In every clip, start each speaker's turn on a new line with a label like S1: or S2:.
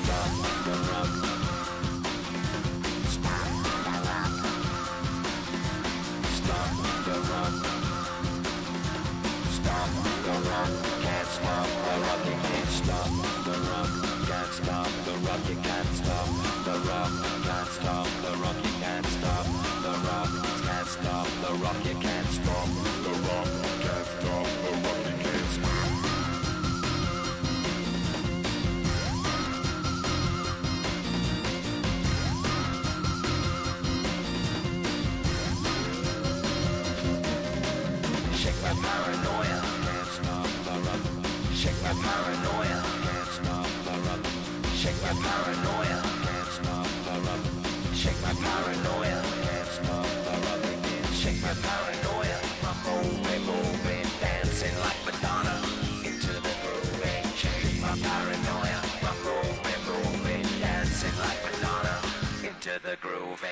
S1: stop the rock. Stop the rock. Stop the rock. Stop the rock. Can't stop the rock. You can't stop the rock. Can't stop the rock. You can't stop the rock. Can't stop the rock. You can't stop the rock. Can't stop the rock. You can't stop the rock. Can't stop the rock. You can't stop. Shake my paranoia. Can't stop the rock. Shake my paranoia. Can't stop the rock. Shake my paranoia. Can't stop the rock. Shake my paranoia. Can't stop the rock. Shake my paranoia. I'm moving, dancing like Madonna into the groove. Shake my paranoia. I'm moving, dancing like Madonna into the groove.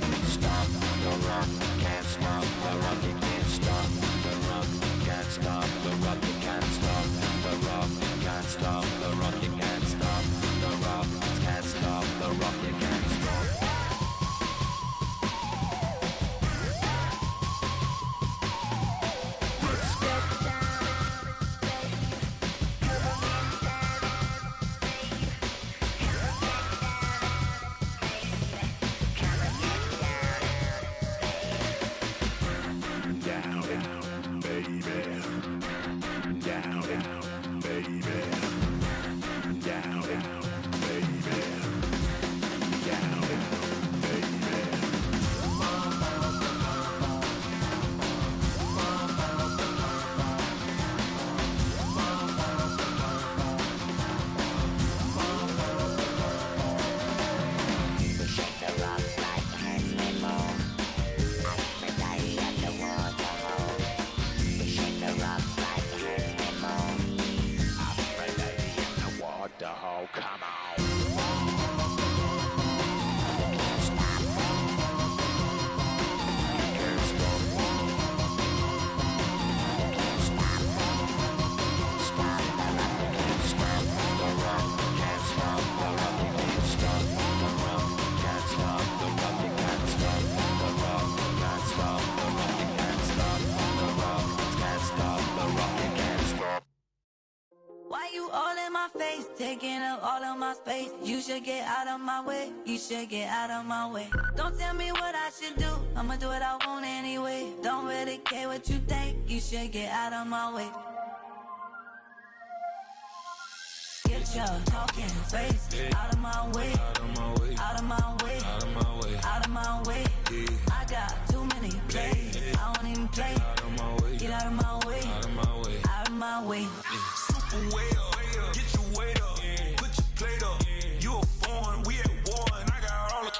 S1: Can't stop the rock, you can't stop the rock. Can't stop the rock, you can't stop the rock. Can't stop the rock, you can't stop the rock. Can't stop the rock, you can't stop. Let's get down,
S2: taking up all of my space. You should get out of my way. You should get out of my way. Don't tell me what I should do. I'ma do what I want anyway. Don't really care what you think. You should get out of my way. Get your talking face out of my way. Out of my way. Out of my way. Out of my way. Out of my way. I got too many plays. I don't even play. Out of my way. Get out of my way. Out of my way. Out of my way.
S3: Super way up. Get your weight up. Put your plate up. You a foreign. We at war. And I got all the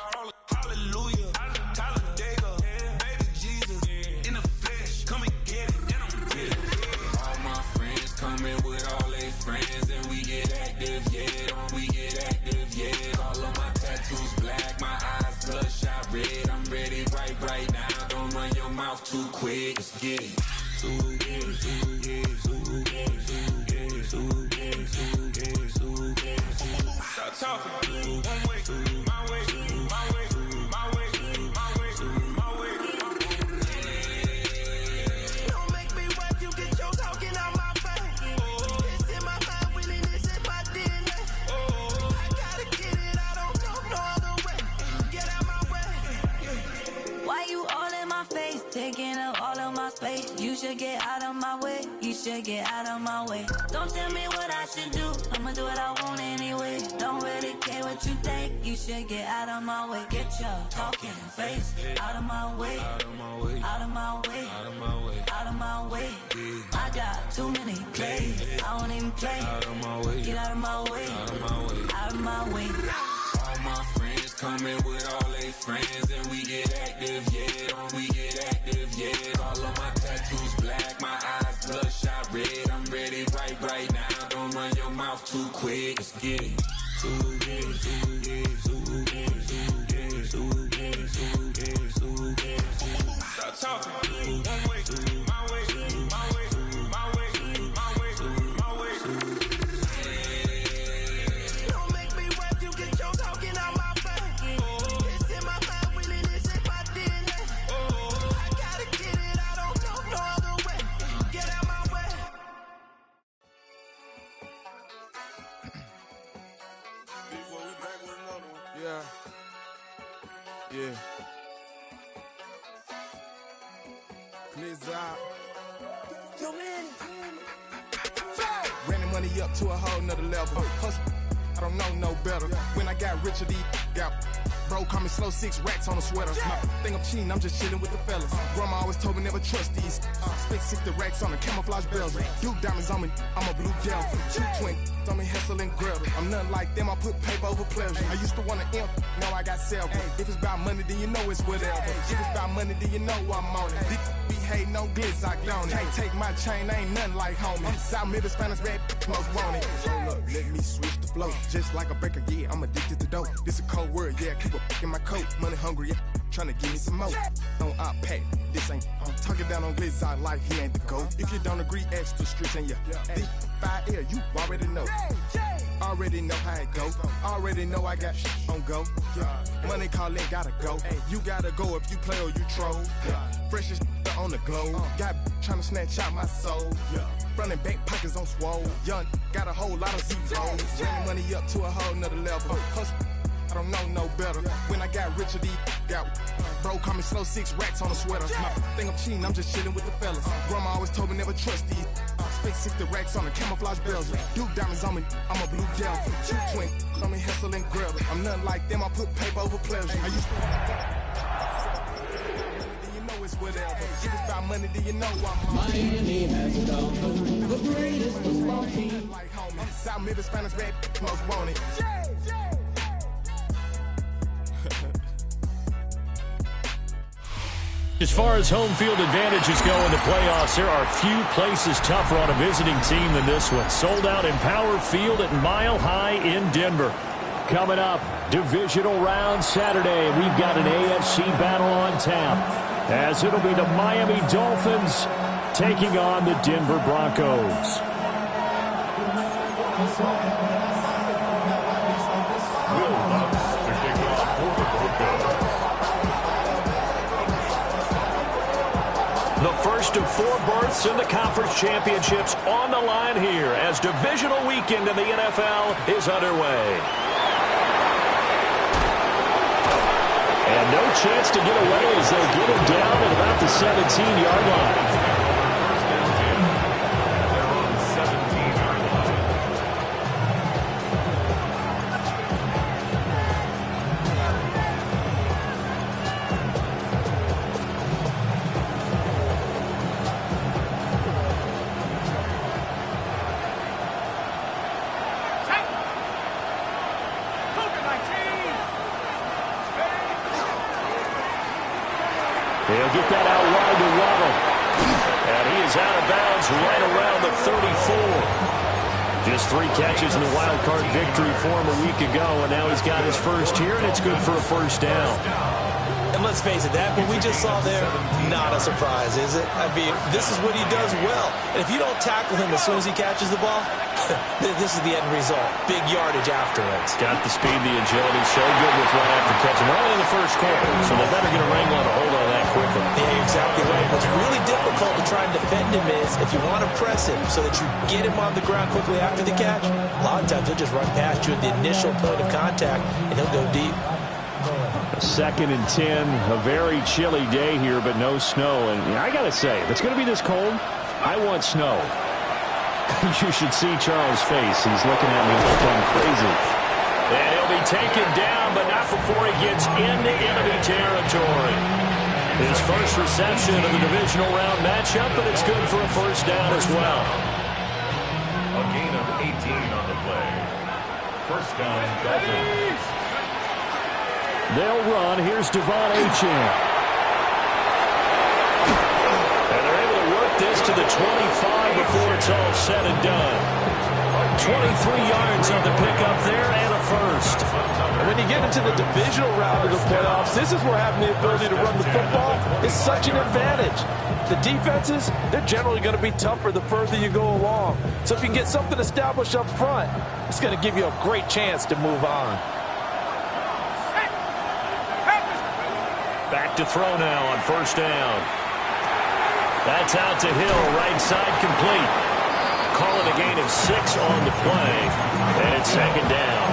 S3: hallelujah. Talladega. Baby Jesus. In the flesh. Come and get it. And I'm with it.
S4: All my friends coming with all their friends. And we get active, yeah. We get active, yeah. All of my tattoos black. My eyes bloodshot red. I'm ready right now. Don't run your mouth too quick. Let's get it.
S3: Stop talking. One way, my way, my way, my way, my way, my way.
S5: Don't make me watch you get your talking out my face. It's in my mind, willing, it's in my DNA. I gotta get it, I don't know no other way. Get out my way.
S2: Why you all in my face, taking up all of my space? You should get out of my way. You should get out of my way. Don't tell me what I should do. I'ma do what I want anyway. Don't really care what you think. You should get out of my way. Get your talking face out of my way.
S4: Out of my way.
S2: Out of my way.
S4: Out of my way.
S2: Out of my way. I got too many plays. I don't even play.
S4: Out of my way.
S2: Get out of my way.
S4: Out of my way.
S2: Out of my way.
S4: All my friends coming with all their friends. And we get active, yeah. We get active, yeah. All of my tattoos black. My eyes bloodshot red. I'm ready right now. Don't run your mouth too quick. Let's get it.
S6: Yeah. Blizzard. Ran the money up to a whole nother level. Hustle, I don't know no better. When I got richer, these got bro, call me slow, 6 racks on a sweater. My thing I'm cheating, I'm just chilling with the fellas. Grandma always told me never trust these. Spent 60 racks on the camouflage bells. Duke diamonds on me, I'm a blue devil. 2 twin on me, Hessel and Gretel. I'm nothing like them, I put paper over pleasure. I used to want to imp, now I got several. If it's about money, then you know it's whatever. If it's about money, then you know I'm on it. These be hating on glitz, I don't it. Can't take my chain, I ain't nothing like homie. South Middle Spanish red, most want it. Hold up, let me switch the flow. Just like a breaker, yeah, I'm addicted to dope. This a cold word, yeah, keep a in my coat. Money hungry, yeah, tryna give me some more. On our pack, this ain't. I'm talking down on glitz, I like he ain't the goat. If you don't agree, ask the streets and yeah. This 5 air, you already know. Already know how it go. Already know I got on go. Money calling, gotta go. You gotta go if you play or you troll. Freshest on the globe. Got tryna snatch out my soul. Running back pockets on swole. Young, got a whole lot of zeros. Running money up to a whole nother level. Hustle, I don't know no better. When I got richer, these got bro, call me slow, 6 racks on a sweater. My thing I'm cheating, I'm just chilling with the fellas. Grandma always told me never trust these. Spent 60 racks on the camouflage bells. Duke diamonds on me, I'm a blue devil. 2 twin on me, Hessel and Gretel. I'm nothing like them, I put paper over pleasure. I used to you know it's whatever. If it's about money, then you know I'm
S7: Miami has the Dolphins, the greatest football team.
S6: like homie. South Middle Spanish red, most want it.
S8: As far as home field advantages go in the playoffs, there are few places tougher on a visiting team than this one. Sold out in Power Field at Mile High in Denver. Coming up, divisional round Saturday. We've got an AFC battle on tap, as it'll be the Miami Dolphins taking on the Denver Broncos. The first of 4 berths in the conference championships on the line here as divisional weekend in the NFL is underway. And no chance to get away as they get him down at about the 17-yard line. He'll get that out wide to Waddle. And he is out of bounds right around the 34. Just 3 catches in the wild card victory for him a week ago, and now he's got his first here, and it's good for a first down.
S9: And let's face it, that what we just saw there, not a surprise, is it? I mean, this is what he does well. And if you don't tackle him as soon as he catches the ball, this is the end result. Big yardage afterwards.
S8: Got the speed, the agility, so good with right after catching. We're only in the first quarter, so they better get a wrangle and a hold on that quickly.
S9: Yeah, exactly right. What's really difficult to try and defend him is if you want to press him so that you get him on the ground quickly after the catch, a lot of times he'll just run past you at the initial point of contact, and he'll go deep.
S8: 2nd and 10, a very chilly day here, but no snow. And I got to say, if it's going to be this cold, I want snow. You should see Charles' face. He's looking at me like I'm crazy. And he'll be taken down, but not before he gets into enemy territory. His first reception of the divisional round matchup, but it's good for a first down as well.
S10: A gain of 18 on the play. First down, Dolphins.
S8: They'll run. Here's Devon Achane. And they're able to work this to the 25 before it's all said and done. 23 yards on the pickup there and a first.
S11: And when you get into the divisional round of the playoffs, this is where having the ability to run the football is such an advantage. The defenses, they're generally going to be tougher the further you go along. So if you can get something established up front, it's going to give you a great chance to move on.
S8: Back to throw now on first down. That's out to Hill, right side complete. Calling a gain of 6 on the play, and it's 2nd down.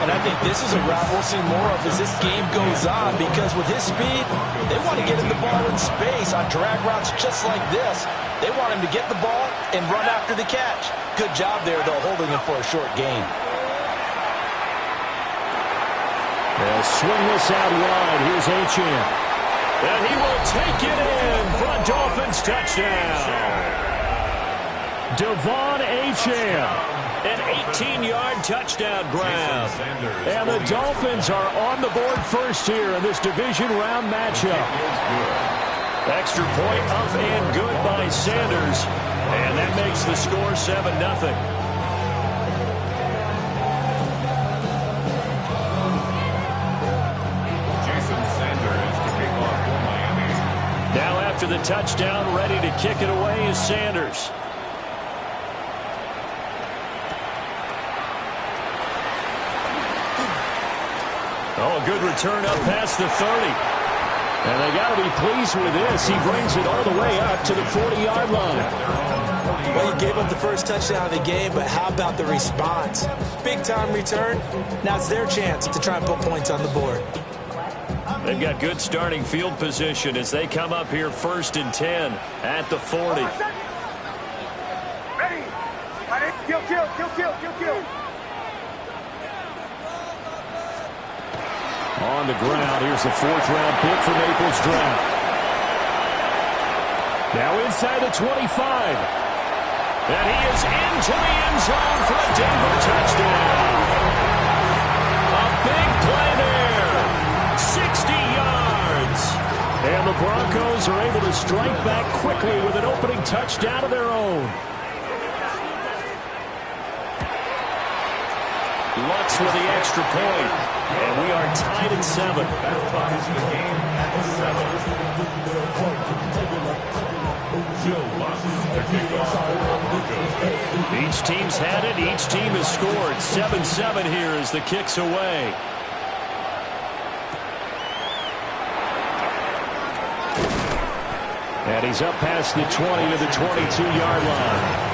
S9: And I think this is a route we'll see more of as this game goes on, because with his speed, they want to get him the ball in space on drag routes just like this. They want him to get the ball and run after the catch. Good job there, though, holding him for a short gain.
S8: They'll swing this out wide. Here's Achane. And he will take it in for a Dolphins touchdown. Devon Achane. An 18-yard touchdown grab. And the Dolphins are on the board first here in this division round matchup. Extra point up and good by Sanders. And that makes the score 7-0. Now after the touchdown, ready to kick it away is Sanders. Oh, a good return up past the 30. And they got to be pleased with this. He brings it all the way up to the 40-yard line.
S9: Well, he gave up the first touchdown of the game, but how about the response? Big-time return. Now it's their chance to try and put points on the board.
S8: They've got good starting field position as they come up here 1st and 10 at the 40.
S5: Ready? Kill.
S8: On the ground, here's the 4th-round pick for Naples draft. Now inside the 25. And he is into the end zone for a Denver touchdown. A big play there. 60 yards. And the Broncos are able to strike back quickly with an opening touchdown of their own. Lutz with the extra point. And we are tied at 7. Each team's had it. Each team has scored. 7-7 here as the kick's away. And he's up past the 20 to the 22-yard line.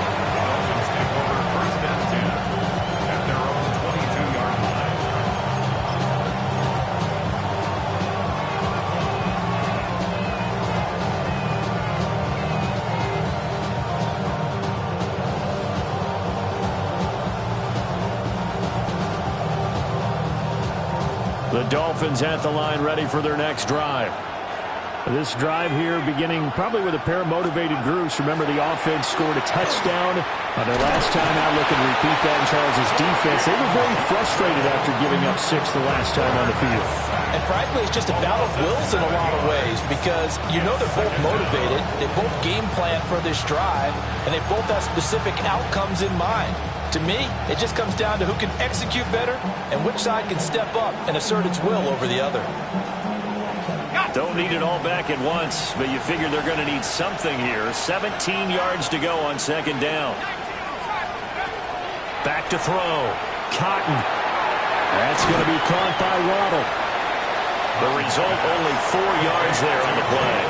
S8: The Dolphins at the line, ready for their next drive. This drive here beginning probably with a pair of motivated groups. Remember, the offense scored a touchdown on their last time out. Looking to repeat that in Charles's defense. They were very frustrated after giving up 6 the last time on the field.
S9: And frankly, it's just a battle of wills in a lot of ways, because you know they're both motivated. They both game plan for this drive, and they both have specific outcomes in mind. To me, it just comes down to who can execute better and which side can step up and assert its will over the other.
S8: Don't need it all back at once, but you figure they're going to need something here. 17 yards to go on 2nd down. Back to throw. Cotton. That's going to be caught by Waddle. The result, only 4 yards there on the play.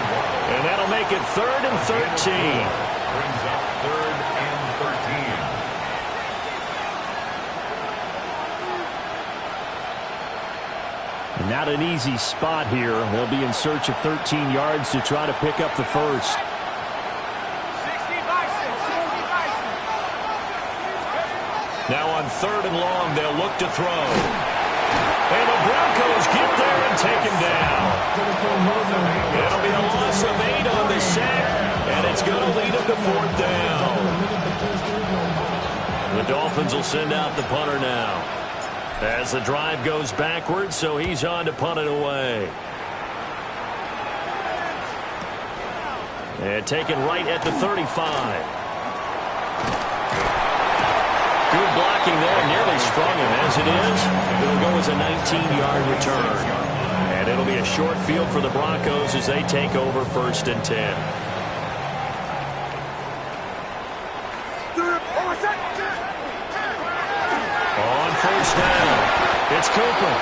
S8: And that'll make it 3rd and 13.
S10: Brings up 3rd and 13.
S8: Not an easy spot here. They'll be in search of 13 yards to try to pick up the first. Now on 3rd and long, they'll look to throw. And the Broncos get there and take him down. It'll be a loss of 8 on the sack, and it's going to lead him to 4th down. The Dolphins will send out the punter now. As the drive goes backwards, so he's on to punt it away. And taken right at the 35. Good blocking there, nearly sprung him. As it is, it'll go as a 19-yard return. And it'll be a short field for the Broncos as they take over 1st and 10. On 1st down, it's Cooper.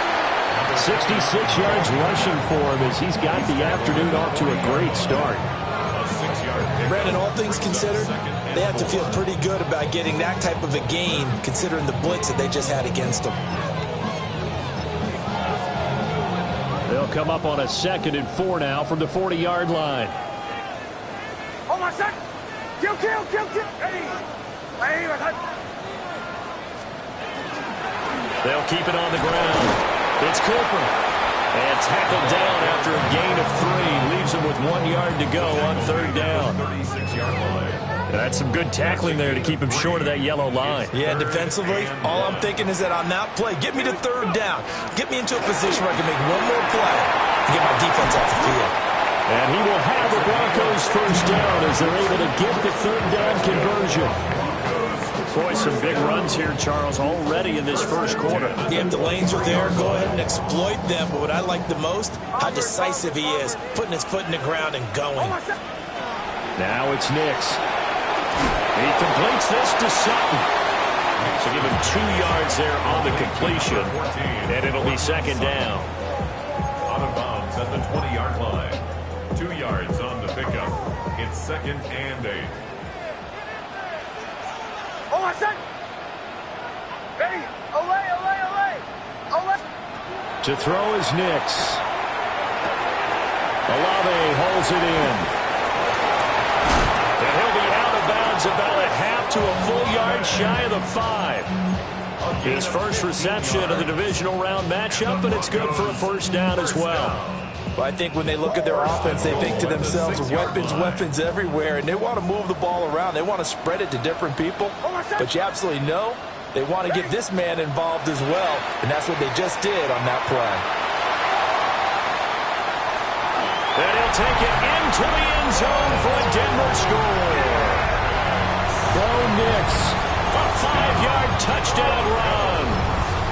S8: 66 yards rushing for him as he's got the afternoon off to a great start.
S9: Brandon, all things considered, they have to feel pretty good about getting that type of a gain, considering the blitz that they just had against them.
S8: They'll come up on a 2nd and 4 now from the 40-yard line.
S5: Oh, my son! Kill! Hey!
S8: They'll keep it on the ground. It's Cooper. And tackled down after a gain of 3. Leaves him with 1 yard to go on 3rd down.
S10: 36-yard line.
S8: That's some good tackling there to keep him short of that yellow line.
S9: Yeah, defensively, all I'm thinking is that on that play, get me to 3rd down. Get me into a position where I can make one more play and get my defense off the field.
S8: And he will have the Broncos 1st down as they're able to get the 3rd down conversion. Boy, some big runs here, Charles, already in this 1st quarter.
S9: Yeah, if the lanes are there, go ahead and exploit them. But what I like the most, how decisive he is, putting his foot in the ground and going.
S8: Now it's Nix. He completes this to Sutton. So give him 2 yards there on the completion, and it'll be 2nd down.
S10: Out of bounds at the 20-yard line. 2 yards on the pickup. It's 2nd and 8.
S5: Oh, my son! Hey! Olay!
S8: To throw is Nix. Olave holds it in. And he'll be out of bounds about a half to a full yard shy of the 5. His first reception of the divisional round matchup, and it's good for a 1st down as well.
S9: Well, I think when they look at their offense, they think to themselves, weapons everywhere, and they want to move the ball around. They want to spread it to different people, but you absolutely know they want to get this man involved as well, and that's what they just did on that play.
S8: And he'll take it into the end zone for a Denver score. Bo Nix, a 5-yard touchdown run,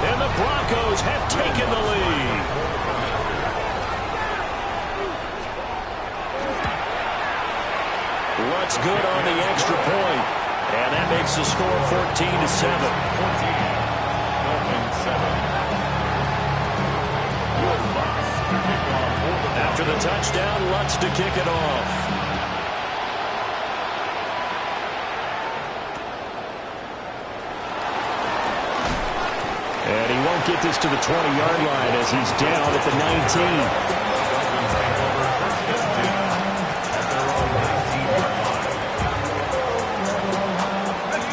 S8: and the Broncos have taken the lead. What's good on the extra point, and that makes the score 14-7.
S10: 14. Dolphins 7.
S8: After the touchdown, Lutz to kick it off. And he won't get this to the 20-yard line as he's down at the 19.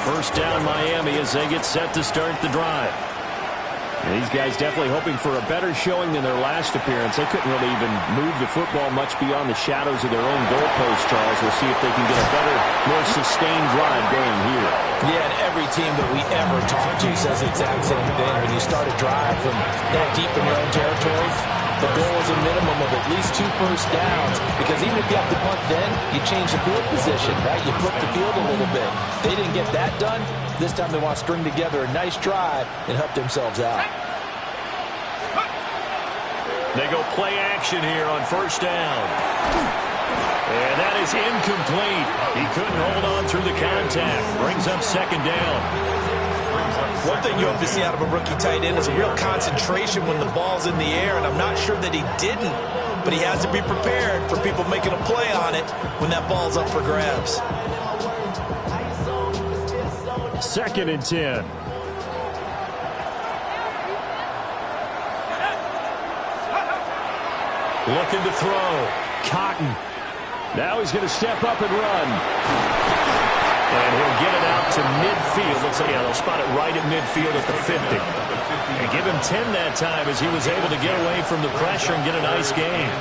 S8: First down Miami as they get set to start the drive. And these guys definitely hoping for a better showing than their last appearance. They couldn't really even move the football much beyond the shadows of their own goalpost, Charles. We'll see if they can get a better, more sustained drive going here.
S9: Yeah, and every team that we ever talk to says the exact same thing. When you start a drive from that deep in your own territory, the goal is a minimum of at least 2 first downs, because even if you have to punt then, you change the field position, right? You flip the field a little bit. They didn't get that done. This time they want to string together a nice drive and help themselves out.
S8: They go play action here on 1st down. And that is incomplete. He couldn't hold on through the contact. Brings up 2nd down.
S9: One thing you hope to see out of a rookie tight end is a real concentration when the ball's in the air, and I'm not sure that he didn't, but he has to be prepared for people making a play on it when that ball's up for grabs.
S8: 2nd and 10. Looking to throw. Cotton. Now he's going to step up and run. And he'll get it out to midfield. Looks like they'll spot it right at midfield at the 50. And give him 10 that time as he was able to get away from the pressure and get a nice gain.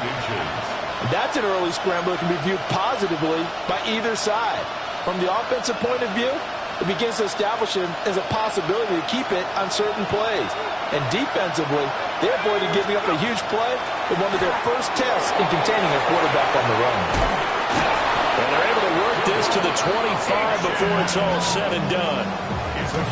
S11: That's an early scramble that can be viewed positively by either side. From the offensive point of view, it begins to establish him as a possibility to keep it on certain plays. And defensively, they avoided giving up a huge play in one of their first tests in containing a quarterback on the run.
S8: And they're able to work this to the 25 before it's all said and done.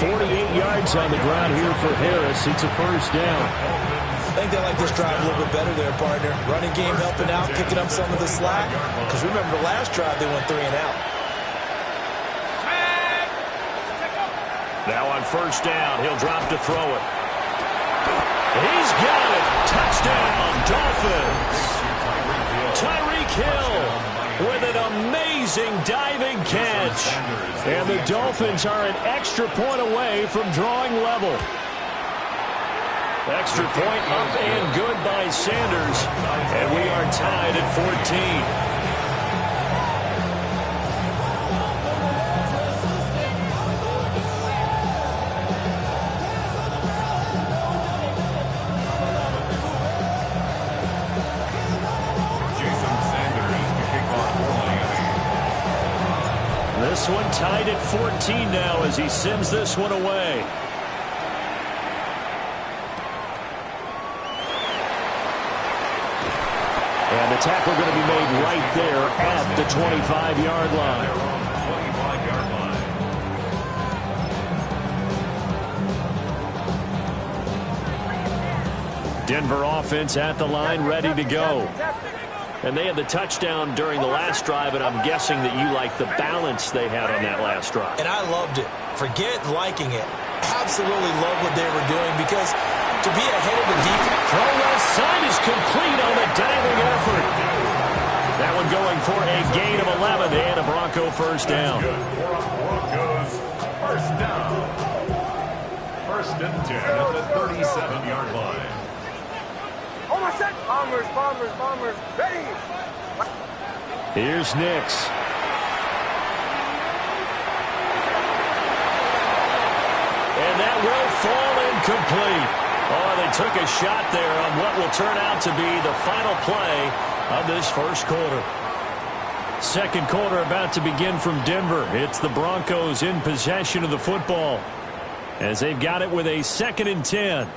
S8: 48 yards on the ground here for Harris. It's a 1st down.
S9: I think they like this drive a little bit better there, partner. Running game helping out, picking up some of the slack. Because remember, the last drive they went 3 and out.
S8: Now on 1st down, he'll drop to throw it. He's got it. Touchdown, Dolphins. Tyreek Hill with an amazing diving catch. And the Dolphins are an extra point away from drawing level. Extra point up and good by by Sanders, and we are tied at 14. This one tied at 14 now as he sends this one away. And the tackle going to be made right there at the 25-yard line. 25-yard line. Denver offense at the line, ready to go. And they had the touchdown during the last drive, and I'm guessing that you like the balance they had on that last drive.
S9: And I loved it. Forget liking it. Absolutely love what they were doing, because to be ahead of the defense.
S8: Throw left side is complete on the diving effort. That one going for a gain of 11 and a Bronco first down.
S10: Broncos first down. First and 10 at the 37-yard line.
S5: Bombers, ready.
S8: Here's Nix. And that will fall incomplete. Oh, they took a shot there on what will turn out to be the final play of this first quarter. Second quarter about to begin from Denver. It's the Broncos in possession of the football as they've got it with a 2nd and 10.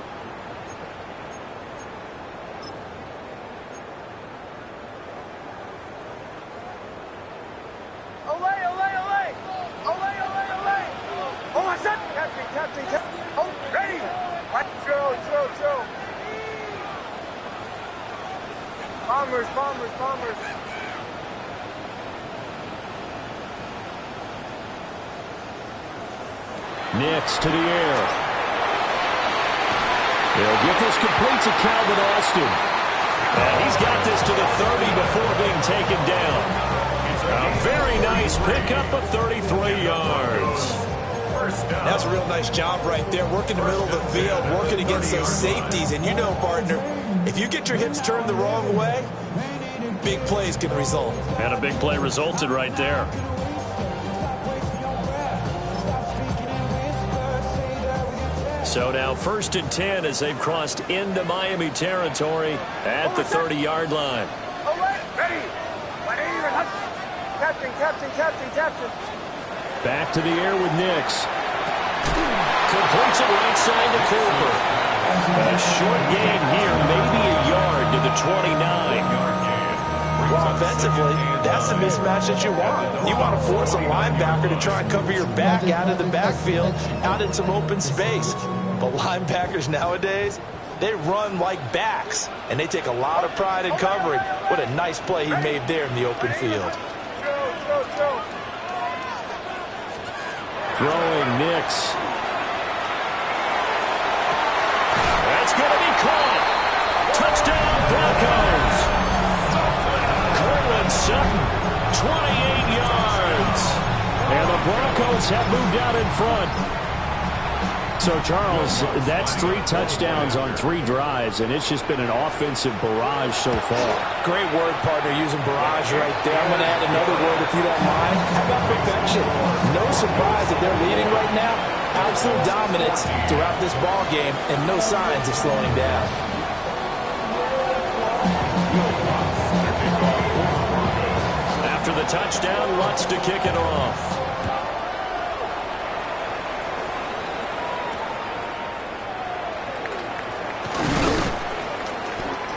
S5: Bombers.
S8: Nix to the air. They'll get this complete to Calvin Austin. And he's got this to the 30 before being taken down. A very nice pickup of 33 yards.
S9: That's a real nice job right there, working the middle of the field, working against those safeties. And you know, partner, if you get your hips turned the wrong way, big plays can result.
S8: And a big play resulted right there. So now 1st and 10 as they've crossed into Miami territory at the 30-yard line.
S5: Ready. Captain.
S8: Back to the air with Nix. Completes it right side to Cooper. A short gain here, maybe a yard to the 29.
S9: Well, offensively, that's the mismatch that you want. You want to force a linebacker to try and cover your back out of the backfield, out in some open space. But linebackers nowadays, they run like backs, and they take a lot of pride in covering. What a nice play he made there in the open field.
S8: Throwing Nix. That's going to be caught. Touchdown, Broncos. Cortland Sutton, 28 yards. And the Broncos have moved out in front. So, Charles, that's 3 touchdowns on 3 drives, and it's just been an offensive barrage so far.
S9: Great word, partner, using barrage right there. I'm going to add another word, if you don't mind. How about perfection? No surprise that they're leading right now. Absolute dominance throughout this ball game, and no signs of slowing down.
S8: After the touchdown, Lutz to kick it off.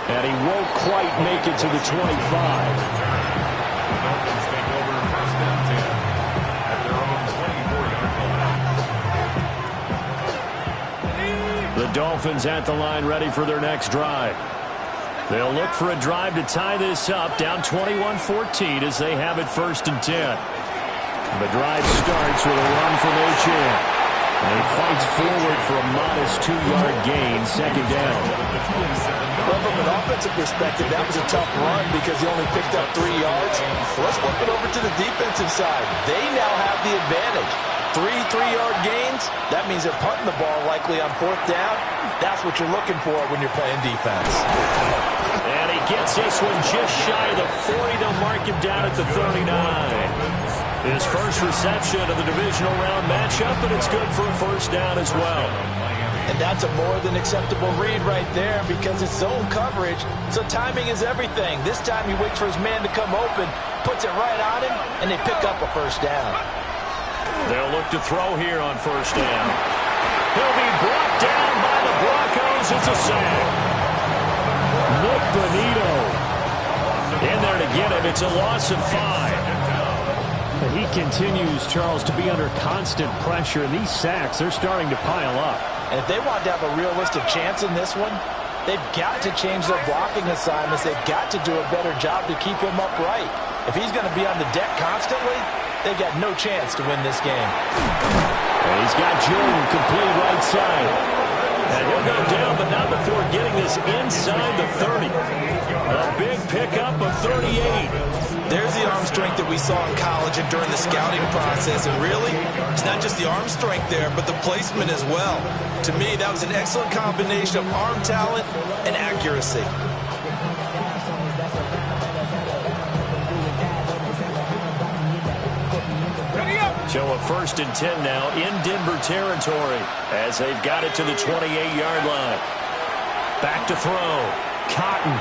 S8: And he won't quite make it to the 25.
S10: The Dolphins take over 1st and 10 at their own 24-yard line.
S8: The Dolphins at the line, ready for their next drive. They'll look for a drive to tie this up, down 21-14 as they have it 1st and 10. The drive starts with a run from H.N. And he fights forward for a modest 2-yard gain, 2nd down.
S9: Well, from an offensive perspective, that was a tough run because he only picked up 3 yards. Let's flip it over to the defensive side. They now have the advantage.
S11: 3-3-yard gains, that means they're punting the ball likely on 4th down. That's what you're looking for when you're playing defense.
S8: And he gets this one just shy of the 40. They'll mark him down at the 39. His first reception of the divisional round matchup, and it's good for a first down as well.
S11: And that's a more than acceptable read right there because it's zone coverage, so timing is everything. This time he waits for his man to come open, puts it right on him, and they pick up a first down.
S8: They'll look to throw here on first down. He'll be brought down by the Broncos. It's a sack. Nick Bonito in there to get him. It's a loss of 5. He continues, Charles, to be under constant pressure, and these sacks, they're starting to pile up.
S11: And if they want to have a realistic chance in this one, they've got to change their blocking assignments. They've got to do a better job to keep him upright. If he's going to be on the deck constantly, they've got no chance to win this game.
S8: And he's got Jordan complete right side. And he'll go down, but not before getting this inside the 30. A big pickup of 38.
S11: There's the arm strength that we saw in college and during the scouting process. And really, it's not just the arm strength there, but the placement as well. To me, that was an excellent combination of arm talent and accuracy.
S8: So a 1st and 10 now in Denver territory as they've got it to the 28-yard line. Back to throw. Cotton.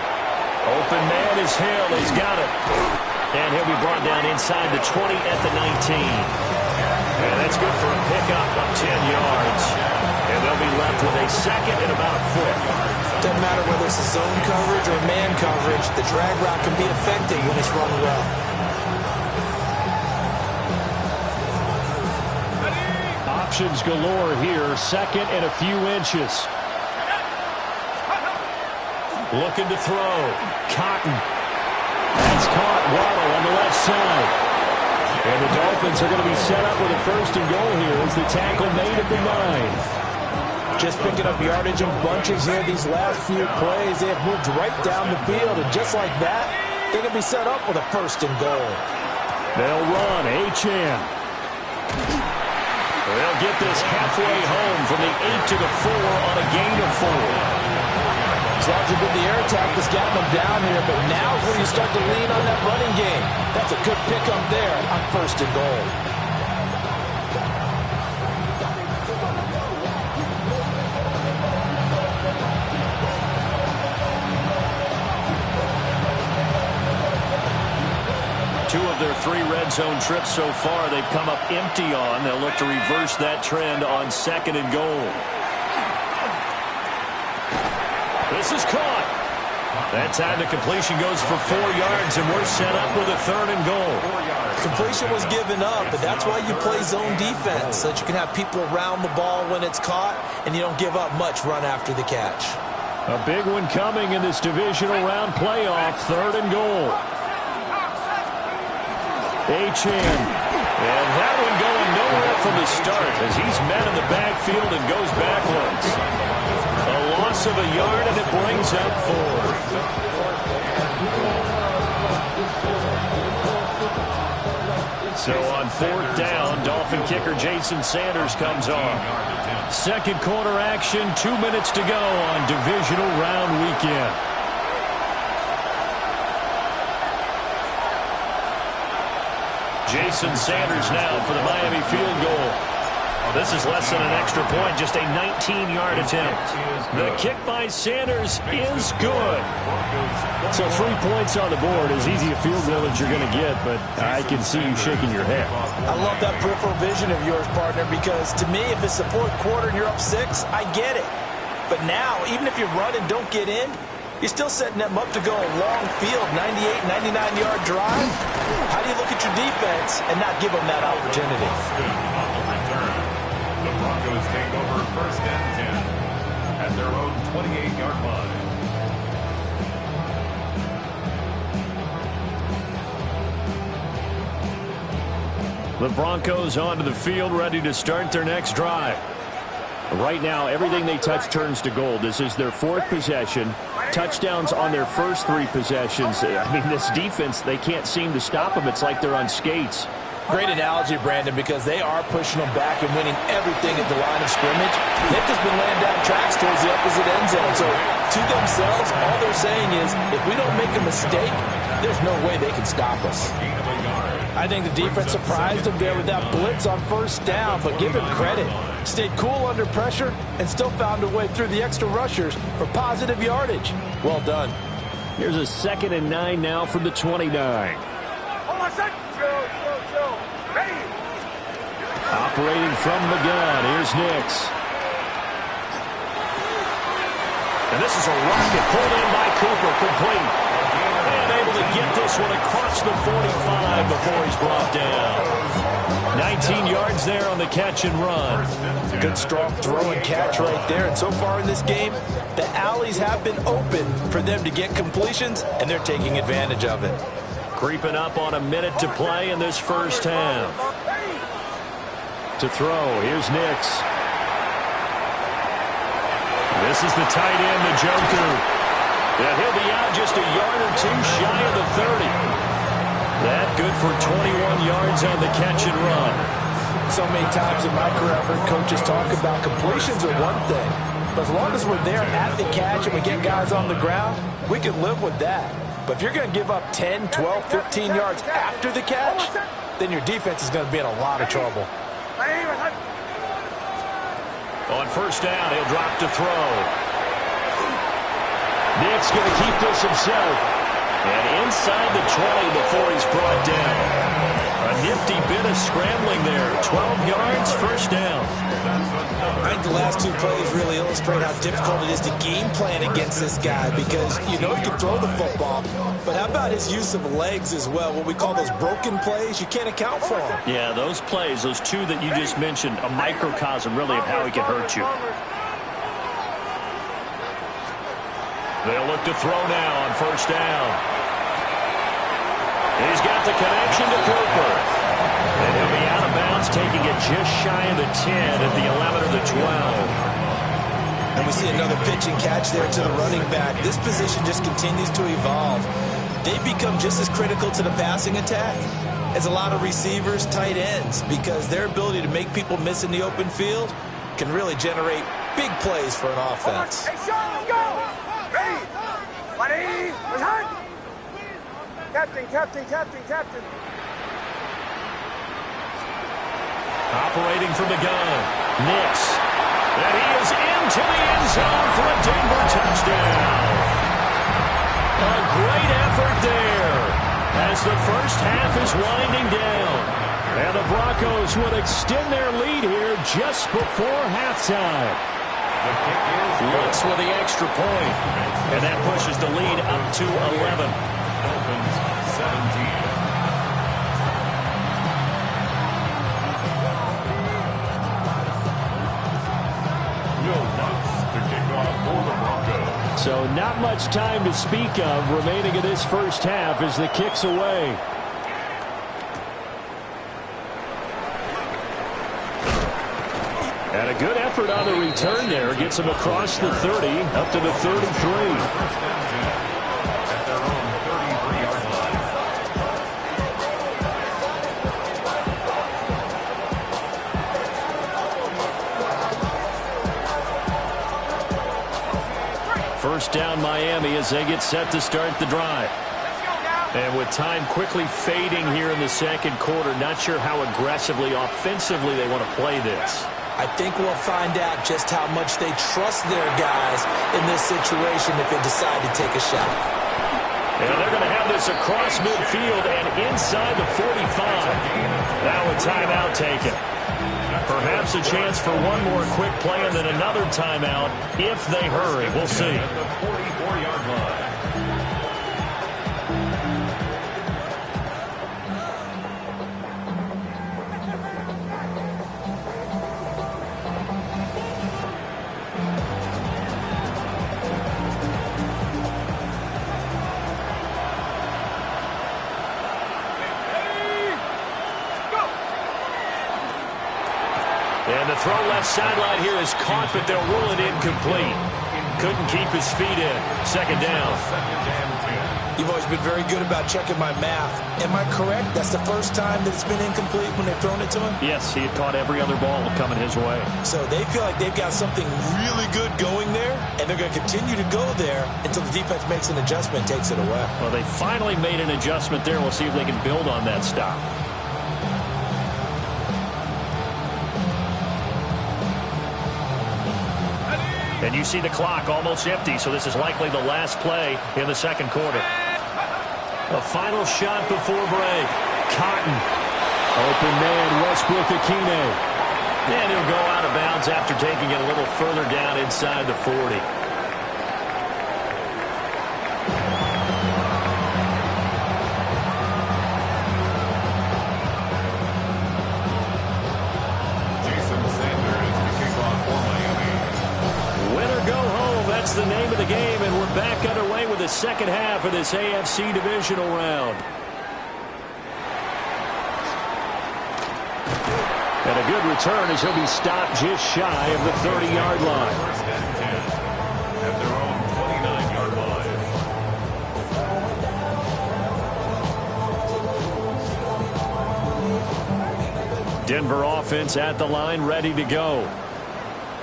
S8: Open man is Hill. He's got it. And he'll be brought down inside the 20 at the 19. And that's good for a pickup of 10 yards. And they'll be left with a second and about a foot.
S11: Doesn't matter whether it's a zone coverage or man coverage, the drag route can be effective when it's run well.
S8: Options galore here. Second and a few inches. Looking to throw. Cotton. That's caught. Waddle on the left side. And the Dolphins are going to be set up with a 1st and goal here as the tackle made at the 9.
S11: Just picking up yardage in bunches here these last few plays. They have moved right down the field, and just like that, they're going to be set up with a 1st and goal.
S8: They'll run. Achane. They'll get this halfway home from the 8 to the 4 on a gain of 4.
S11: As long as you get the air attack that's gotten them down here, but now is where you start to lean on that running game. That's a good pickup there on 1st and goal.
S8: Two of their 3 red zone trips so far, they've come up empty on. They'll look to reverse that trend on 2nd and goal. This is caught. That time the completion goes for 4 yards, and we're set up with a 3rd and goal.
S11: Completion was given up, but that's why you play zone defense, so that you can have people around the ball when it's caught, and you don't give up much run after the catch.
S8: A big one coming in this divisional round playoff, 3rd and goal. Achane. And that one going nowhere from the start as he's met in the backfield and goes backwards. A loss of a yard, and it brings up 4. So on 4th down, Dolphin kicker Jason Sanders comes on. 2nd quarter action, 2 minutes to go on divisional round weekend. Jason Sanders now for the Miami field goal. This is less than an extra point, just a 19-yard attempt. The kick by Sanders is good. So 3 points on the board, as easy a field goal as you're going to get, but I can see you shaking your head.
S11: I love that peripheral vision of yours, partner, because to me, if it's the 4th quarter and you're up 6, I get it. But now, even if you run and don't get in, you're still setting them up to go a long field, 98, 99-yard drive. How do you look at your defense and not give them that opportunity?
S10: The Broncos take over 1st and 10 at their own 28-yard line.
S8: The Broncos onto the field, ready to start their next drive. Right now, everything they touch turns to gold. This is their 4th possession. Touchdowns on their first 3 possessions. I mean, this defense, they can't seem to stop them. It's like they're on skates.
S11: Great analogy, Brandon, because they are pushing them back and winning everything at the line of scrimmage. They've just been laying down tracks towards the opposite end zone. So to themselves, all they're saying is, if we don't make a mistake, there's no way they can stop us. I think the defense surprised them there with that blitz on first down, but give him credit. Stayed cool under pressure and still found a way through the extra rushers for positive yardage. Well done.
S8: Here's a 2nd and 9 now from the 29. Operating from the gun, here's Nix. And this is a rocket pulled in by Cooper, complete. And able to get this one across the 45 before he's brought down. 19 yards there on the catch and run.
S11: Good strong throw and catch right there. And so far in this game, the alleys have been open for them to get completions, and they're taking advantage of it.
S8: Creeping up on a minute to play in this first half. To throw, here's Nix. This is the tight end, the Joker. Yeah, he'll be out just a yard or two shy of the 30. That good for 21 yards on the catch and run.
S11: So many times in my career, I've heard coaches talk about completions are one thing. But as long as we're there at the catch and we get guys on the ground, we can live with that. But if you're going to give up 10, 12, 15 yards after the catch, then your defense is going to be in a lot of trouble.
S8: On first down, he'll drop to throw. Nick's going to keep this himself. And inside the 20 before he's brought down. A nifty bit of scrambling there. 12 yards, first down.
S9: I think the last two plays really illustrate how difficult it is to game plan against this guy, because you know he can throw the football, but how about his use of legs as well? What we call those broken plays, you can't account for them.
S8: Yeah, those plays, those two that you just mentioned, a microcosm really of how he can hurt you. They'll look to throw now on first down. He's got the connection to Cooper. And he'll be out of bounds, taking it just shy of the 10 at the 11 or the 12.
S9: And we see another pitch and catch there to the running back. This position just continues to evolve. They become just as critical to the passing attack as a lot of receivers, tight ends, because their ability to make people miss in the open field can really generate big plays for an offense.
S5: Hey, Sean, let's go! Ready! Ready! Return! Captain.
S8: Operating from the gun, Nix. And he is into the end zone for a Denver touchdown. A great effort there as the first half is winding down. And the Broncos would extend their lead here just before halftime. Looks for the extra point. And that pushes the lead up to 11.
S10: Dolphins 17.
S8: So not much time to speak of remaining in this first half as the kick's away. And a good effort on the return there. Gets him across the 30, up to the 33. First down Miami as they get set to start the drive. And with time quickly fading here in the second quarter, not sure how aggressively, offensively they want to play this.
S9: I think we'll find out just how much they trust their guys in this situation if they decide to take a shot.
S8: And they're going to have this across midfield and inside the 45. Now a timeout taken. Perhaps a chance for one more quick play and then another timeout if they hurry. We'll see.
S10: At the 44-yard line.
S8: And the throw left sideline here is caught, but they'll rule it incomplete. Couldn't keep his feet in. Second down.
S10: Second and 10.
S9: You've always been very good about checking my math. Am I correct? That's the first time that it's been incomplete when they've thrown it to him?
S8: Yes, he had caught every other ball coming his way.
S9: So they feel like they've got something really good going there, and they're going to continue to go there until the defense makes an adjustment and takes it away.
S8: Well, they finally made an adjustment there. We'll see if they can build on that stop. And you see the clock almost empty, so this is likely the last play in the second quarter. A final shot before break. Cotton. Open man, Westbrook-Akine. And he'll go out of bounds after taking it a little further down inside the 40. That's the name of the game, and we're back underway with the second half of this AFC Divisional round. And a good return as he'll be stopped just shy of the 30-yard line.
S10: First and 10 at their own 29-yard line.
S8: Denver offense at the line, ready to go.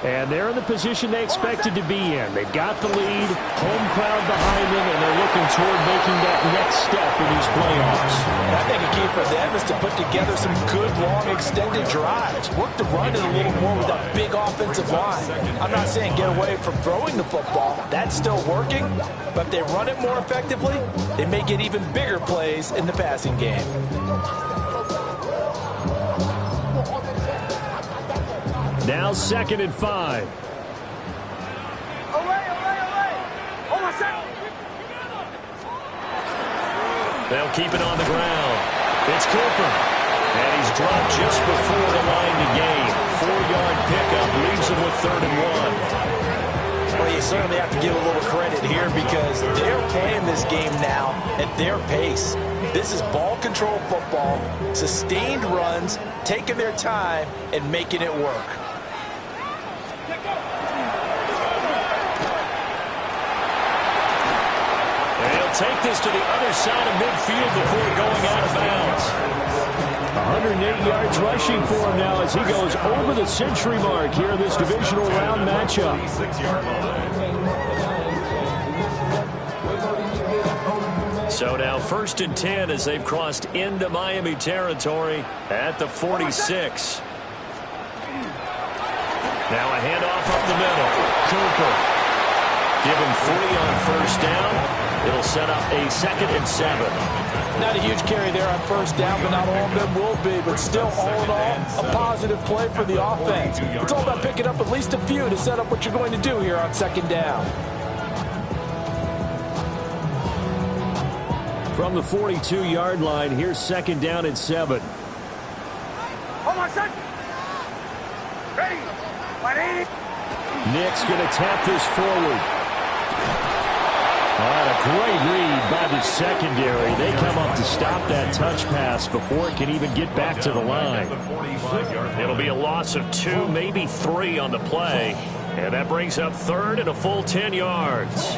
S8: And they're in the position they expected to be in. They've got the lead, home crowd behind them, and they're looking toward making that next step in these playoffs.
S11: I think a key for them is to put together some good, long, extended drives. Work the run in a little more with that big offensive line. I'm not saying get away from throwing the football. That's still working. But if they run it more effectively, they may get even bigger plays in the passing game.
S8: Now 2nd and 5. They'll keep it on the ground. It's Cooper. And he's dropped just before the line to gain. 4-yard pickup leaves him with 3rd and 1.
S11: Well, you certainly have to give a little credit here because they're playing this game now at their pace. This is ball control football, sustained runs, taking their time, and making it work.
S8: Take this to the other side of midfield before going out of bounds. 108 yards rushing for him now as he goes over the century mark here in this divisional round matchup.
S10: 26-yard line.
S8: So now 1st and 10 as they've crossed into Miami territory at the 46. Now a handoff up the middle. Cooper. Give him 3 on 1st down. It'll set up a 2nd and 7.
S11: Not a huge carry there on 1st down, but not all of them will be. But still, all in all, a positive play for the offense. It's all about picking up at least a few to set up what you're going to do here on 2nd down.
S8: From the 42-yard line, here's 2nd down and 7. Nick's going to tap this forward. A great read by the secondary. They come up to stop that touch pass before it can even get back to the line. It'll be a loss of 2, maybe 3 on the play. And that brings up 3rd and a full 10 yards.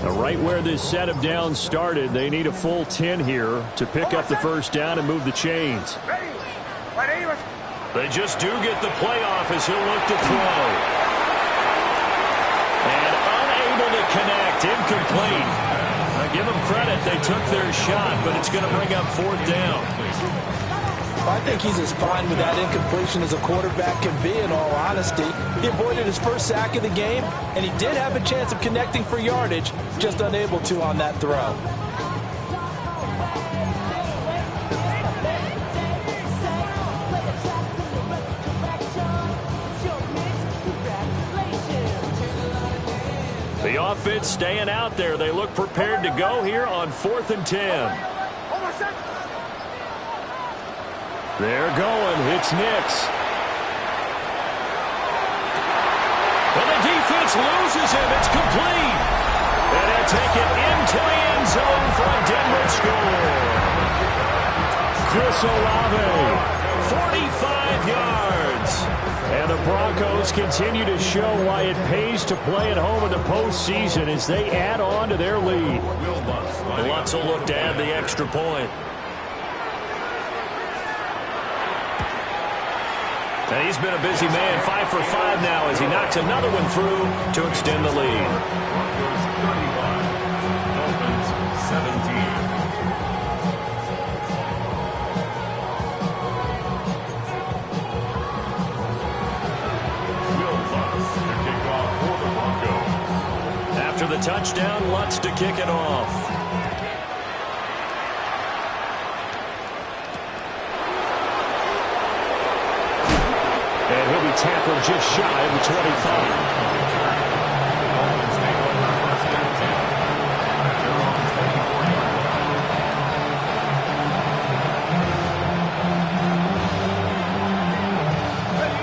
S8: Right where this set of downs started, they need a full 10 here to pick up the 1st down and move the chains. They just do get the play off as he'll look to throw. And unable to connect, incomplete. Now give them credit, they took their shot, but it's going to bring up 4th down.
S11: I think he's as fine with that incompletion as a quarterback can be, in all honesty. He avoided his first sack of the game, and he did have a chance of connecting for yardage, just unable to on that throw.
S8: The offense staying out there. They look prepared to go here on 4th and 10. They're going. It's Nix. And the defense loses him. It's complete. And they'll take it into the end zone for a Denver score. Chris Olave, 45 yards. And the Broncos continue to show why it pays to play at home in the postseason as they add on to their lead.
S12: Lutz will look to add the extra point.
S8: And he's been a busy man, 5 for 5 now as he knocks another one through to extend the lead.
S10: Broncos 31, Dolphins 17. Will Lutz to kick off for the Broncos.
S12: After the touchdown, Lutz to kick it off.
S8: And he'll be tackled just shy of the 25.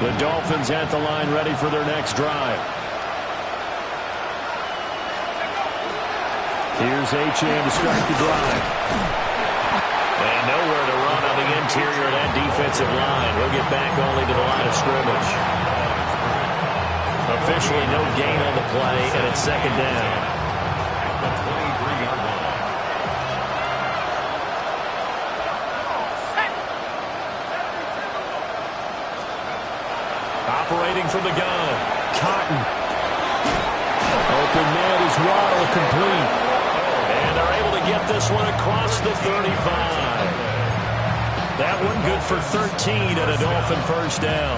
S8: The Dolphins at the line ready for their next drive. Here's Achane to start the drive.
S12: And nowhere to run on the interior of that defensive line. He'll get back only to the line of scrimmage. Officially no gain on the play, and it's second down.
S10: The 23-yard line.
S8: Operating from the gun. Cotton. Open man is Waddle, complete.
S12: And they're able to get this one across the 35.
S8: That one good for 13 and a Dolphin first down.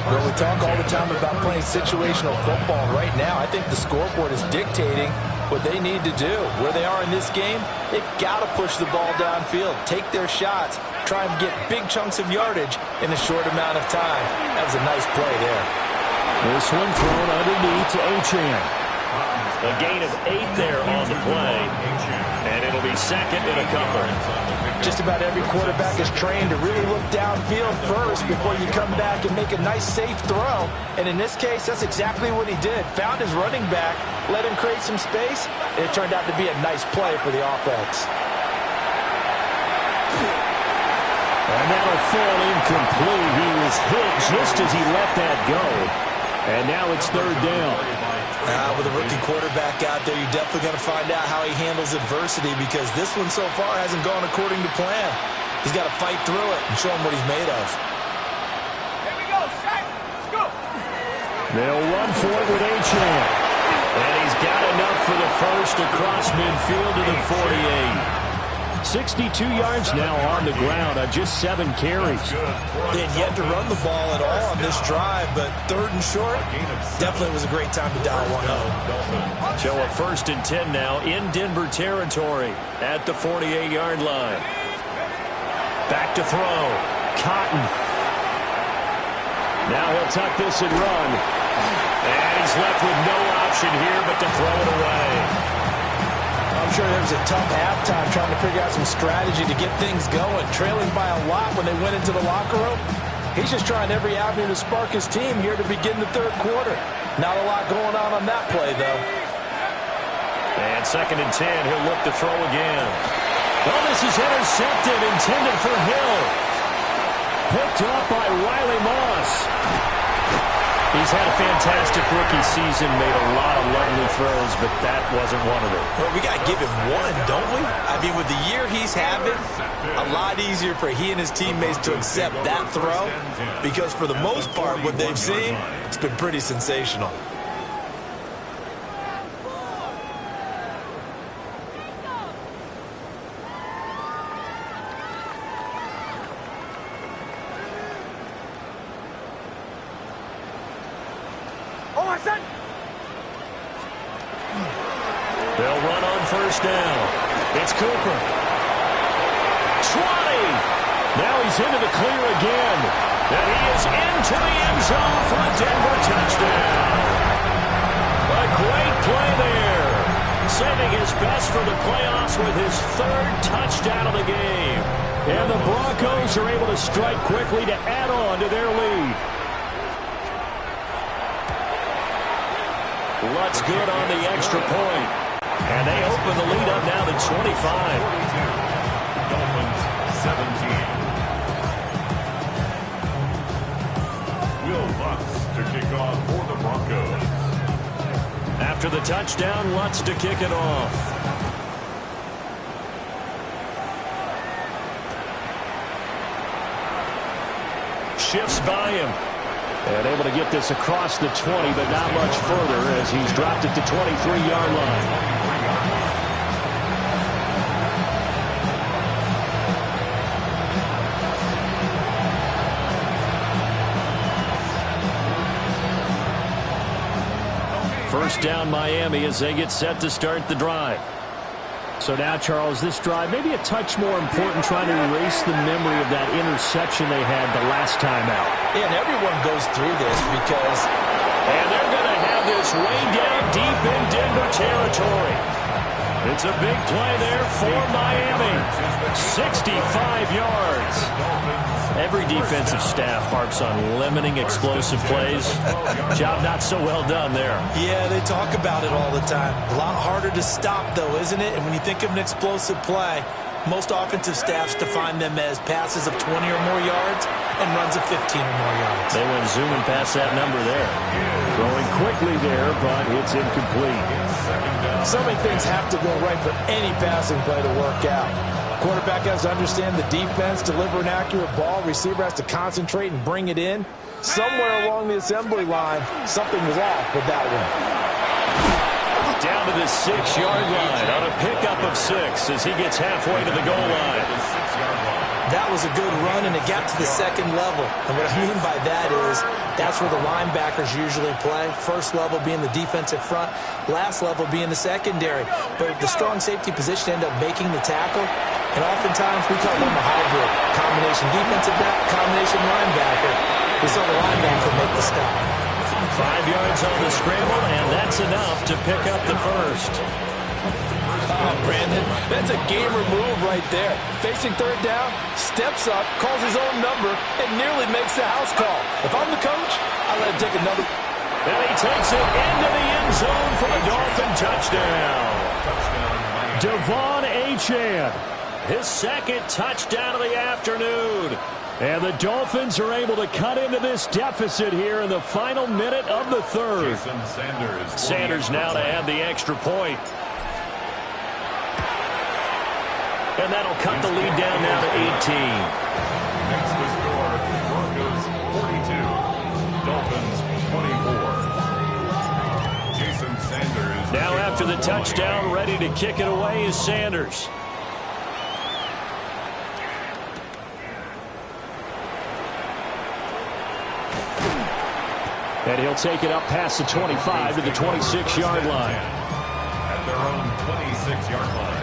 S9: Well, we talk all the time about playing situational football. Right now, I think the scoreboard is dictating what they need to do. Where they are in this game, they've got to push the ball downfield, take their shots, try and get big chunks of yardage in a short amount of time. That was a nice play there.
S8: This one thrown underneath to Achane.
S12: A gain of 8 there on the play. And it'll be second and a couple.
S9: Just about every quarterback is trained to really look downfield first before you come back and make a nice, safe throw. And in this case, that's exactly what he did. Found his running back, let him create some space, and it turned out to be a nice play for the offense.
S8: And that'll fall incomplete. He was hit just as he let that go. And now it's third down.
S9: With a rookie quarterback out there, you're definitely going to find out how he handles adversity because this one so far hasn't gone according to plan. He's got to fight through it and show him what he's made of.
S5: Here we go, Shaq. Let's go.
S8: They'll run for it with Achane.
S12: And he's got enough for the first across midfield to the 48.
S8: 62 yards now on the ground on just 7 carries.
S9: They had yet to run the ball at all on this drive, but third and short, definitely was a great time to dial one up.
S12: So a 1st and 10 now in Denver territory at the 48-yard line.
S8: Back to throw. Cotton. Now he'll tuck this and run.
S12: And he's left with no option here but to throw it away.
S9: I'm sure there was a tough halftime trying to figure out some strategy to get things going. Trailing by a lot when they went into the locker room. He's just trying every avenue to spark his team here to begin the third quarter. Not a lot going on that play, though.
S12: And 2nd and 10, he'll look to throw again.
S8: Oh, this is intercepted, intended for Hill. Picked up by Riley Moss. He's had a fantastic rookie season, made a lot of lovely throws, but that wasn't one of them.
S9: Well, we got to give him one, don't we? I mean, with the year he's having, a lot easier for he and his teammates to accept that throw because for the most part, what they've seen, it's been pretty sensational.
S12: They'll run on first down.
S8: It's Cooper. 20. Now he's into the clear again. And he is into the end zone for a Denver touchdown. A great play there. Saving his best for the playoffs with his 3rd touchdown of the game. And the Broncos are able to strike quickly to add on to their lead. Lutz good on the extra point. And they open the lead up now to 25.
S10: Dolphins 17. Will Lutz to kick off for the Broncos.
S8: After the touchdown, Lutz to kick it off. Shifts by him. And able to get this across the 20, but not much further as he's dropped it to 23-yard line. First down Miami as they get set to start the drive. So now, Charles, this drive maybe a touch more important, trying to erase the memory of that interception they had the last time out.
S9: Yeah, and everyone goes through this because...
S8: And they're going to have this way down deep in Denver territory. It's a big play there for Miami. 65 yards. Every defensive staff harps on limiting explosive plays. Job not so well done there.
S9: Yeah, they talk about it all the time. A lot harder to stop, though, isn't it? And when you think of an explosive play, most offensive staffs define them as passes of 20 or more yards and runs of 15 or more yards.
S8: They went zooming past that number there. Throwing quickly there, but it's incomplete.
S11: So many things have to go right for any passing play to work out. Quarterback has to understand the defense, deliver an accurate ball. Receiver has to concentrate and bring it in. Somewhere along the assembly line, something was off with that one.
S8: Down to the 6-yard line on a pickup of 6 as he gets halfway to the goal line.
S9: That was a good run, and it got to the second level. And what I mean by that is that's where the linebackers usually play. First level being the defensive front, last level being the secondary. But the strong safety position ended up making the tackle. And oftentimes we call them a hybrid. Combination defensive back, combination linebacker. We saw the linebacker make the stop.
S8: 5 yards on the scramble, and that's enough to pick up the first.
S11: Oh, Brandon, that's a gamer move right there. Facing third down, steps up, calls his own number, and nearly makes the house call. If I'm the coach, I let him take another.
S8: And he takes it into the end zone for a Dolphin touchdown. Devon Achane, his second touchdown of the afternoon. And the Dolphins are able to cut into this deficit here in the final minute of the third. Sanders now to add the extra point. And that'll cut the lead down now to 18.
S10: Next to score, Broncos 42, Dolphins 24. Jason Sanders.
S8: Now after the touchdown, ready to kick it away is Sanders. And he'll take it up past the 25 to the 26-yard line.
S10: At their own 26-yard line.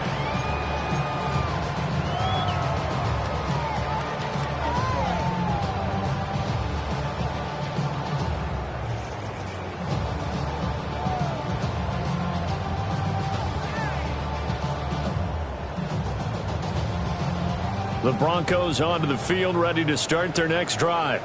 S8: The Broncos onto the field, ready to start their next drive.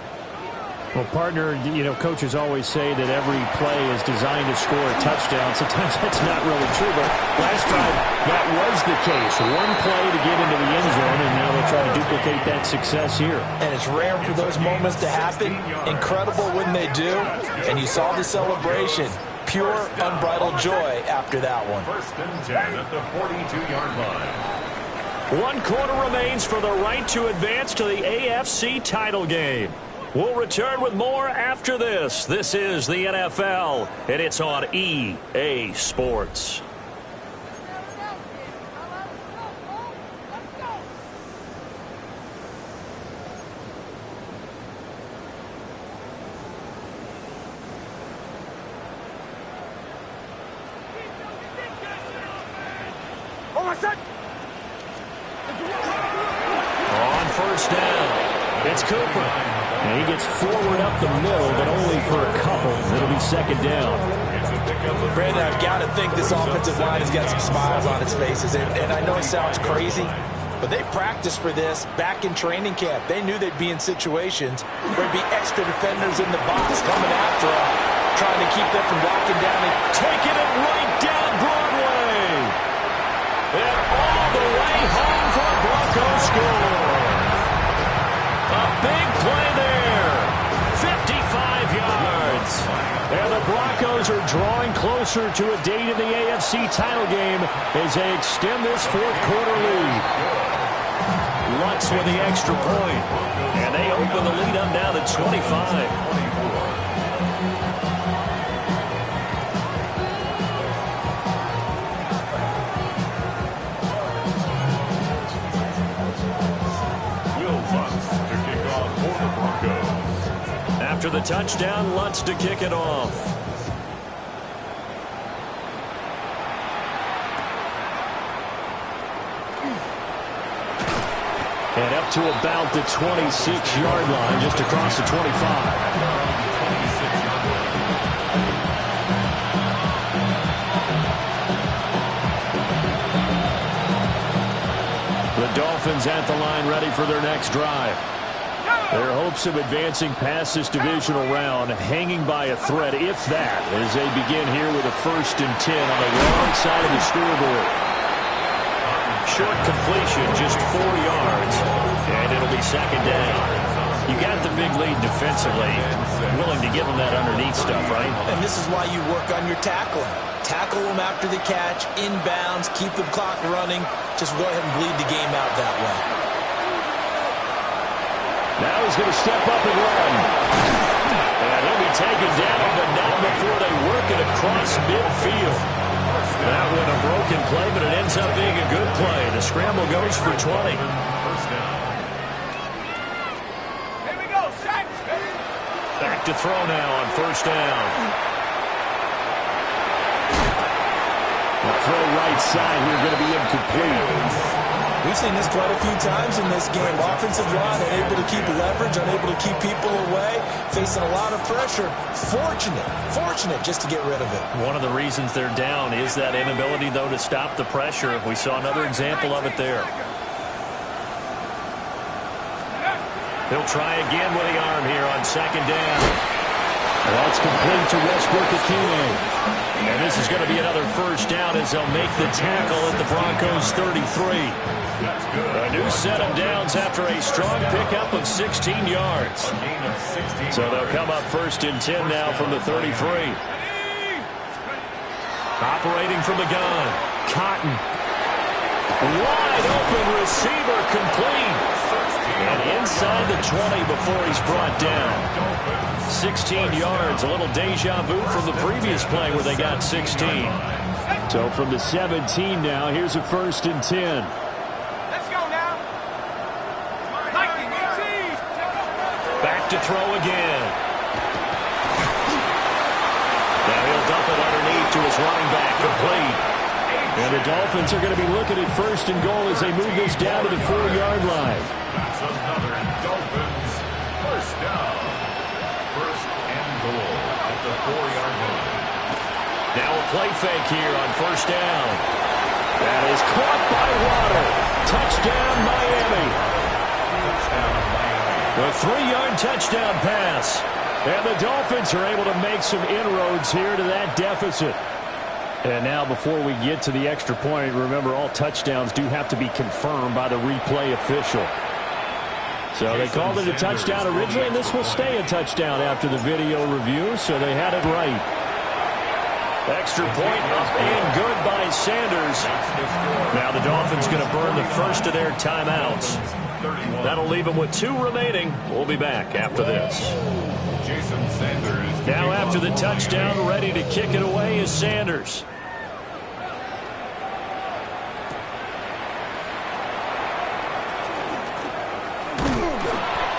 S8: Well, partner, coaches always say that every play is designed to score a touchdown. Sometimes that's not really true, but last time that was the case. One play to get into the end zone, and now they try to duplicate that success here.
S11: And it's rare for those moments to happen. Incredible when they do. And you saw the celebration. Pure, unbridled joy after that one.
S10: First and 10 at the 42-yard line.
S8: 1 quarter remains for the right to advance to the AFC title game. We'll return with more after this. This is the NFL, and it's on EA Sports. On first down, it's Cooper. And he gets forward up the middle, but only for a couple. It'll be second down.
S11: Brandon, I've got to think this offensive line has got some smiles on its faces. And I know it sounds crazy, But they practiced for this back in training camp. They knew they'd be in situations where there'd be extra defenders in the box coming after them, trying to keep them from walking down and
S8: taking it right down Broadway. And all the way home for a Broncos score. A big play there. 55 yards. And the Broncos are drawing closer to a date in the AFC title game as they extend this fourth quarter lead. Lutz with the extra point. And they open the lead up now to 25. After the touchdown, Lutz to kick it off. And up to about the 26-yard line, just across the 25. The Dolphins at the line, ready for their next drive. Their hopes of advancing past this divisional round hanging by a thread, if that, as they begin here with a 1st and 10 on the wrong side of the scoreboard. Short completion, just 4 yards, and it'll be 2nd down. You got the big lead defensively, willing to give them that underneath stuff, right?
S11: And this is why you work on your tackling. Tackle them after the catch, inbounds, keep the clock running. Just go ahead and bleed the game out that way.
S8: Now he's going to step up and run. And he'll be taken down, but not before they work it across midfield. That one a broken play, but it ends up being a good play. The scramble goes for 20.
S5: Here we go, sack.
S8: Back to throw now on 1st down. The throw right side here going to be incomplete.
S11: We've seen this quite a few times in this game. Offensive line unable to keep leverage, unable to keep people away, facing a lot of pressure. Fortunate just to get rid of it.
S8: One of the reasons they're down is that inability, though, to stop the pressure. We saw another example of it there. He'll try again with the arm here on 2nd down. That's complete to Westbrook-Ikhine. And this is going to be another 1st down as they'll make the tackle at the Broncos 33. A new set of downs after a strong pickup of 16 yards. So they'll come up 1st and 10 now from the 33. Operating from the gun. Cotton. Wide open receiver complete. And inside the 20 before he's brought down. 16 yards, a little deja vu from the previous play where they got 16. So from the 17 now, here's a 1st and 10.
S5: Let's go now.
S8: Back to throw again. Now he'll dump it underneath to his running back, complete. And the Dolphins are going to be looking at 1st and goal as they move this down to the 4-yard line.
S10: That's another Dolphins 1st down. 1st and goal at the 4-yard line.
S8: Now a play fake here on 1st down. That is caught by Water. Touchdown, Miami. The 3-yard touchdown pass. And the Dolphins are able to make some inroads here to that deficit. And now before we get to the extra point, remember all touchdowns do have to be confirmed by the replay official. So they called it a touchdown originally, and this will stay a touchdown after the video review, so they had it right. Extra point up and good by Sanders. Now the Dolphins going to burn the first of their timeouts. That'll leave them with 2 remaining. We'll be back after this. Now after the touchdown, ready to kick it away is Sanders.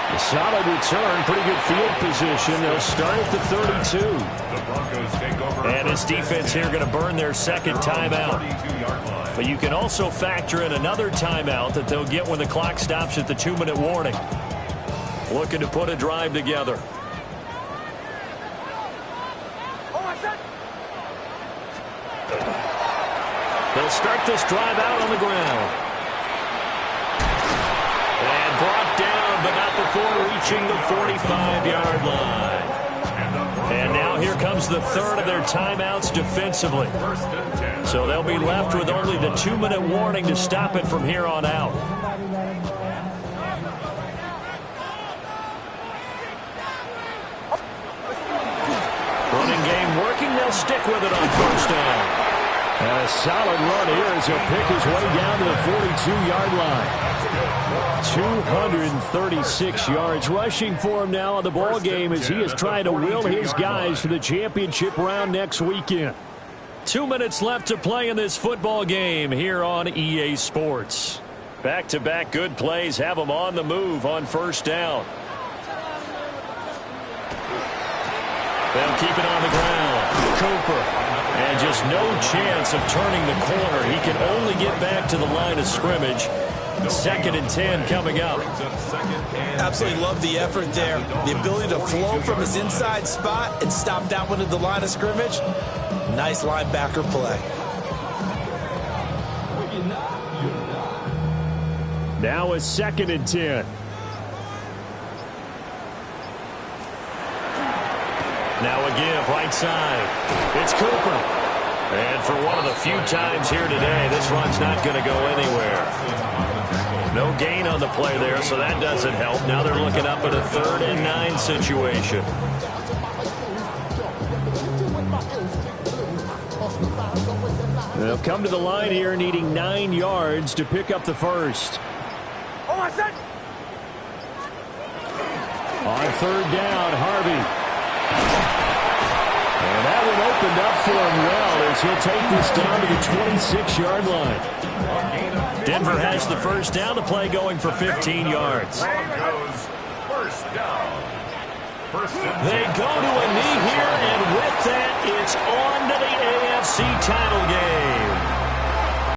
S8: A solid return, pretty good field position. They'll start at the 32. And this defense here going to burn their 2nd timeout. But you can also factor in another timeout that they'll get when the clock stops at the 2-minute warning. Looking to put a drive together. They'll start this drive out on the ground.
S12: brought down, but not before reaching the 45-yard line. And now here comes the third of their timeouts defensively. So they'll be left with only the 2-minute warning to stop it from here on out. Running game working. They'll stick with it on first down.
S8: A solid run here as he'll pick his way down to the 42-yard line. 236 yards rushing for him now in the ball game as he is trying to will his guys to the championship round next weekend.
S12: 2 minutes left to play in this football game here on EA Sports. Back-to-back good plays have them on the move on first down. They'll keep it on the ground. Cooper. And just no chance of turning the corner. He can only get back to the line of scrimmage. 2nd and 10 coming up.
S9: Absolutely love the effort there. The ability to flow from his inside spot and stop that one at the line of scrimmage. Nice linebacker play.
S8: Now a 2nd and 10.
S12: Now a give right side. It's Cooper. And for one of the few times here today, this run's not going to go anywhere. No gain on the play there, so that doesn't help. Now they're looking up at a 3rd and 9 situation.
S8: They'll come to the line here needing 9 yards to pick up the first. On 3rd down, Harvey. And that one opened up for him well as he'll take this down to the 26-yard line.
S12: Denver has the first down. The play going for 15 yards.
S10: Broncos, first down.
S12: They go to a